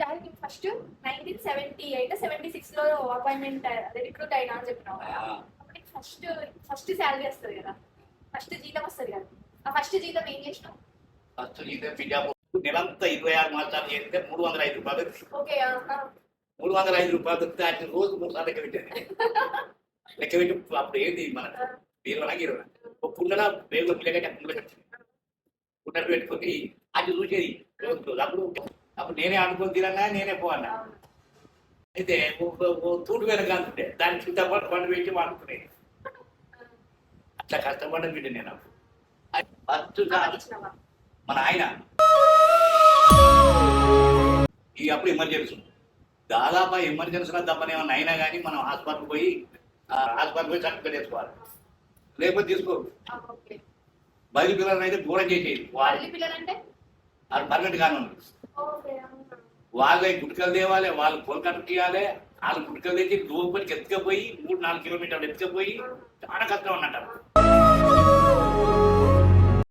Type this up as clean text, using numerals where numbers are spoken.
దానికి ఫస్ట్ 1978-76 లో అపాయింట్మెంట్ అదే రిక్రూట్ అయినా అని చెప్పినావు కదా. అప్పుడు ఫస్ట్ శాలరీ వస్తుంది కదా, ఫస్ట్ జీతం వస్తుంది కదా. ఆ ఫస్ట్ జీతం ఏం చేసినావు? ఫస్ట్ జీతం నెలంతా 26 మాసాలు చేస్తే 305 రూపాయలు. ఓకే. 305 రూపాయలు దొరికితే అటు రోజు 3 సార్లు లెక్క పెట్టాను. లెక్క పెట్టి అప్పుడు ఏంది మన 20 ఒక కుండల వేలు పిల్లగట్టి కుండలు కట్టింది. కుండలు పెట్టుకొని అది చూసేది అప్పుడు నేనే అనుకుని తినన్నా, నేనే పోవన్నా. అయితే తూటు వెనక అంటుండే దానికి చింతపండు పండు పెట్టి వాడుకునేది. అట్లా కష్టపడ్డ బిడ్డ నేను ఫస్ట్ మన ఆయన ఈ అప్పుడు ఎమర్జెన్సీ దాదాపు ఎమర్జెన్సీలో దెబ్బనేమన్నా అయినా కానీ మనం హాస్పిటల్ పోయి సర్టిఫికేట్ వేసుకోవాలి, లేకపోతే తీసుకోరు. బయలు పిల్లలను అయితే దూరం చేసేది. అది పర్మనెంట్ గానే ఉంది. వాళ్ళే గుట్కలు తేవాలి, వాళ్ళు పొలకట్టు తీయాలి. వాళ్ళు గుట్కలు తెచ్చి లోపలికి ఎత్తుకపోయి 3-4 కిలోమీటర్లు ఎత్తుకపోయి చాలా కష్టం ఉన్నట్టు.